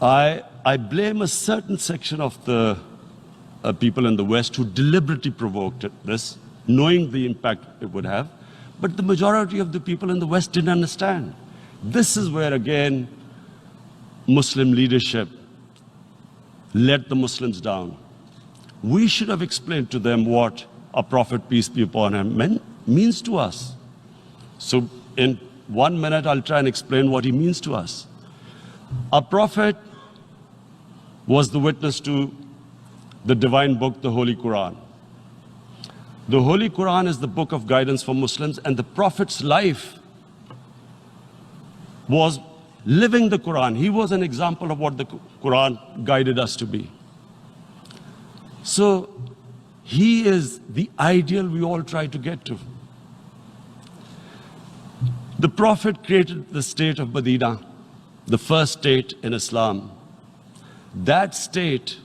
I blame a certain section of the people in the West who deliberately provoked this, knowing the impact it would have. But the majority of the people in the West didn't understand. This is where, again, Muslim leadership let the Muslims down. We should have explained to them what our Prophet, peace be upon him, means to us. So in 1 minute, I'll try and explain what he means to us. Our Prophet was the witness to the divine book, the Holy Quran. The Holy Quran is the book of guidance for Muslims, and the Prophet's life was living the Quran. He was an example of what the Quran guided us to be. So he is the ideal we all try to get to. The Prophet created the state of Medina, the first state in Islam. That state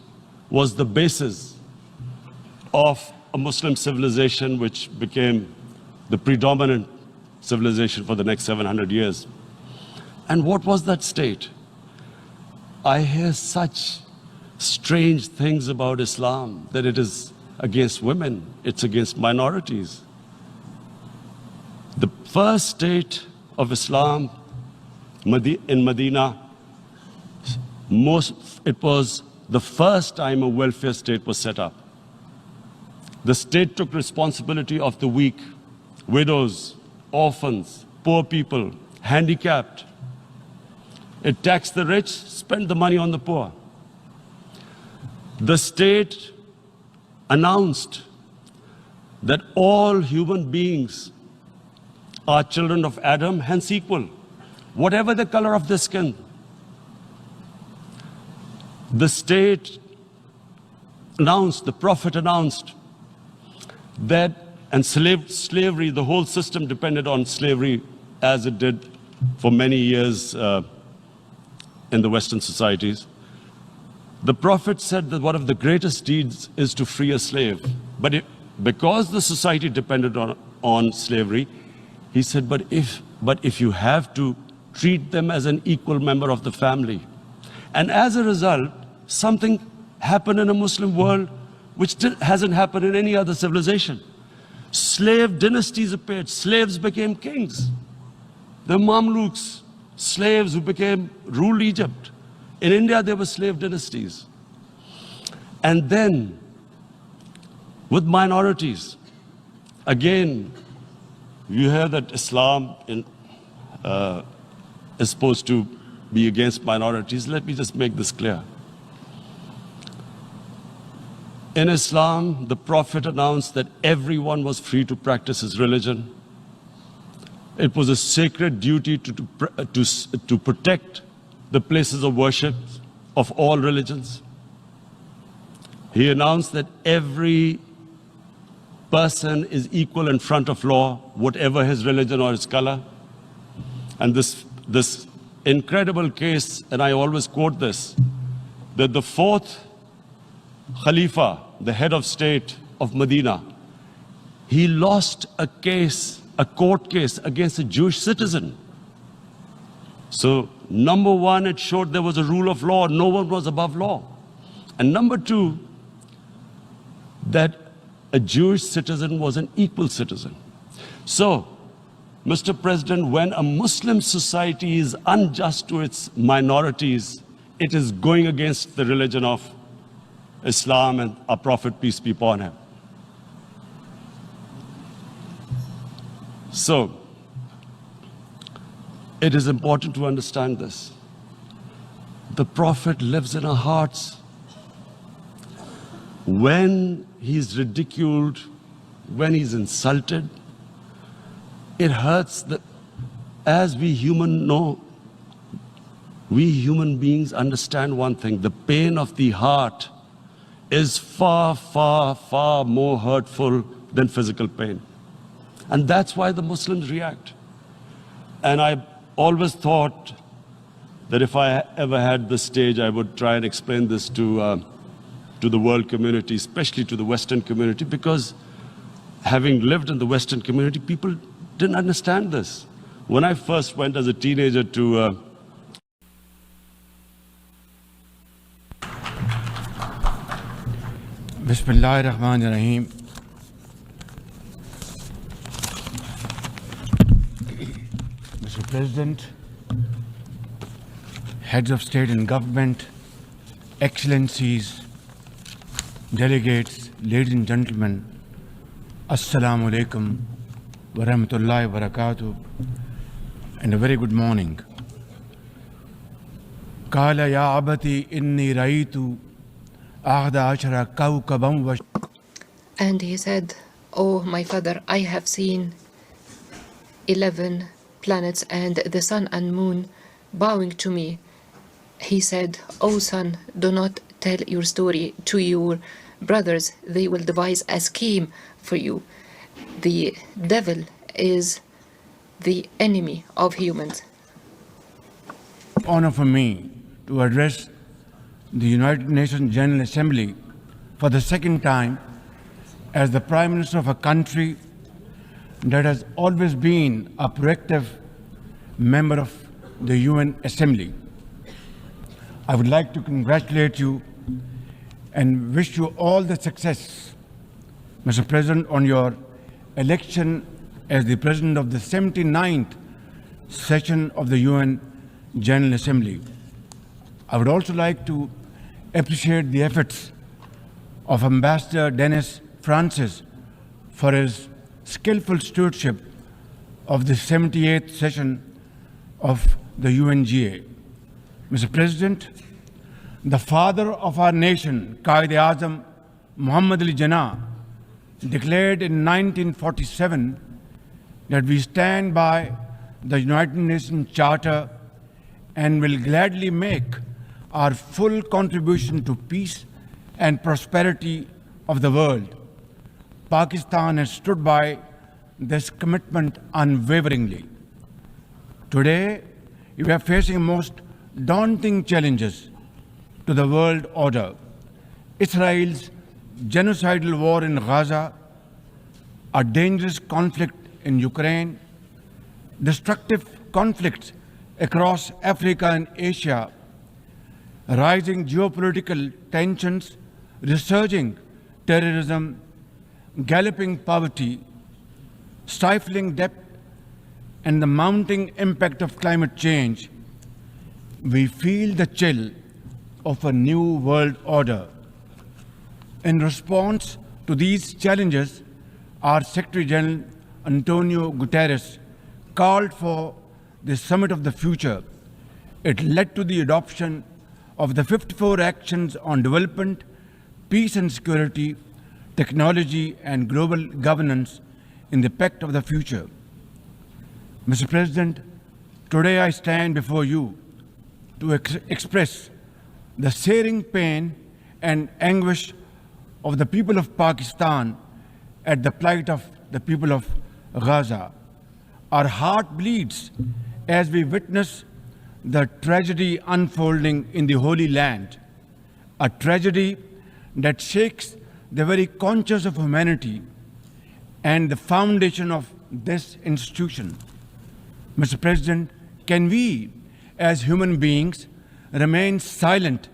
was the basis of a Muslim civilization which became the predominant civilization for the next 700 years. And what was that state? I hear such strange things about Islam, that it is against women, it's against minorities. The first state of Islam in Medina, it was the first time a welfare state was set up. The state took responsibility of the weak, widows, orphans, poor people, handicapped. It taxed the rich, spent the money on the poor. The state announced that all human beings are children of Adam, hence equal, whatever the color of their skin. The state announced, the Prophet announced that, and slavery, the whole system depended on slavery as it did for many years in the Western societies. The Prophet said that one of the greatest deeds is to free a slave. But because the society depended on slavery, he said, but if you have to treat them as an equal member of the family. And as a result, something happened in a Muslim world which hasn't happened in any other civilization. Slave dynasties appeared. Slaves became kings. The Mamluks, slaves who ruled Egypt. In India, there were slave dynasties. And then, with minorities, again, you hear that Islam is supposed to be against minorities. Let me just make this clear. In Islam, the Prophet announced that everyone was free to practice his religion. It was a sacred duty to protect the places of worship of all religions. He announced that every person is equal in front of law, whatever his religion or his color. And this incredible case, and I always quote this, that the fourth Khalifa, the head of state of Medina, he lost a court case against a Jewish citizen. So, number one, it showed there was a rule of law, no one was above law. And number two, that a Jewish citizen was an equal citizen. So, Mr. President, when a Muslim society is unjust to its minorities, it is going against the religion of Islam and our Prophet, peace be upon him. So, it is important to understand this. The Prophet lives in our hearts. When he's ridiculed, when he's insulted, it hurts. As we human beings understand one thing: the pain of the heart is far, far, far more hurtful than physical pain. And that's why the Muslims react. And I always thought that if I ever had the stage, I would try and explain this to the world community, especially to the Western community, because having lived in the Western community, people didn't understand this. When I first went as a teenager to Bismillahirrahmanirrahim. Mr. President, heads of state and government, excellencies, delegates, ladies and gentlemen, Assalamu alaikum wa rahmatullahi wa barakatuh, and a very good morning. Qala ya abati inni raitu ahda ashara kawkaban wa. And he said, "Oh, my father, I have seen 11 planets and the sun and moon bowing to me." He said, "Oh, son, do not tell your story to your brothers. They will devise a scheme for you. The devil is the enemy of humans." Honor for me to address the United Nations General Assembly for the second time as the Prime Minister of a country that has always been a proactive member of the UN Assembly. I would like to congratulate you and wish you all the success, Mr. President, on your election as the President of the 79th session of the UN General Assembly. I would also like to appreciate the efforts of Ambassador Dennis Francis for his skillful stewardship of the 78th session of the UNGA. Mr. President, the father of our nation, Qaid-e-Azam Muhammad Ali Jinnah, declared in 1947 that we stand by the United Nations Charter and will gladly make our full contribution to peace and prosperity of the world. Pakistan has stood by this commitment unwaveringly. Today, we are facing most daunting challenges to the world order. Israel's genocidal war in Gaza, a dangerous conflict in Ukraine, destructive conflicts across Africa and Asia, rising geopolitical tensions, resurging terrorism, galloping poverty, stifling debt, and the mounting impact of climate change, we feel the chill of a new world order. In response to these challenges, our Secretary General Antonio Guterres called for the Summit of the Future. It led to the adoption of the 54 actions on development, peace and security, technology and global governance in the Pact of the Future. Mr. President, today I stand before you to express the searing pain and anguish of the people of Pakistan at the plight of the people of Gaza. Our heart bleeds as we witness the tragedy unfolding in the Holy Land, a tragedy that shakes the very conscience of humanity and the foundation of this institution. Mr. President, can we, as human beings, remain silent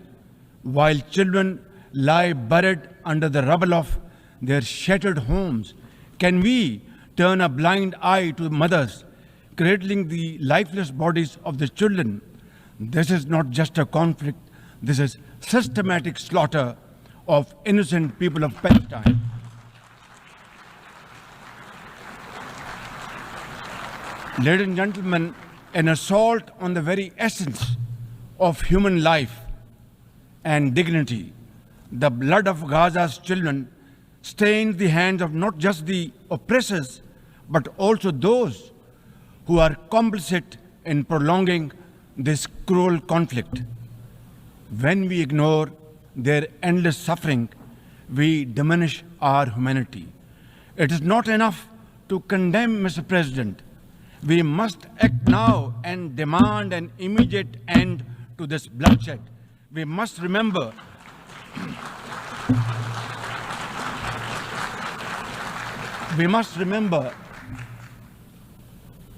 while children lie buried under the rubble of their shattered homes? Can we turn a blind eye to mothers cradling the lifeless bodies of the children? This is not just a conflict, this is systematic slaughter of innocent people of Palestine. Ladies and gentlemen, an assault on the very essence of human life and dignity. The blood of Gaza's children stains the hands of not just the oppressors, but also those who are complicit in prolonging this cruel conflict. When we ignore their endless suffering, we diminish our humanity. It is not enough to condemn, Mr. President. We must act now and demand an immediate end to this bloodshed. We must remember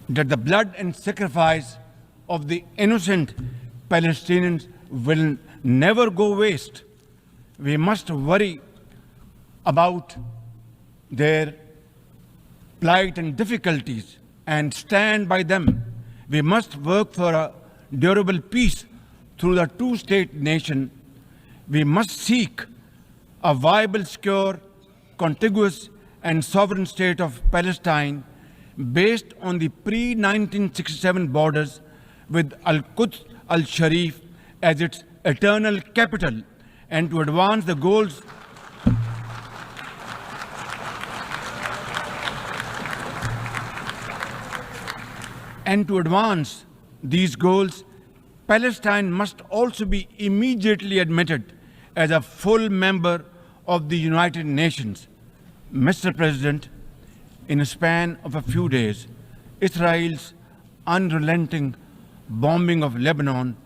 that the blood and sacrifice of the innocent Palestinians will never go waste. We must worry about their plight and difficulties and stand by them. We must work for a durable peace through the two-state nation. We must seek a viable, secure, contiguous, and sovereign state of Palestine based on the pre-1967 borders with Al-Quds al-Sharif as its eternal capital, and to advance the goals these goals, Palestine must also be immediately admitted as a full member of the United Nations. Mr. President, in a span of a few days, Israel's unrelenting bombing of Lebanon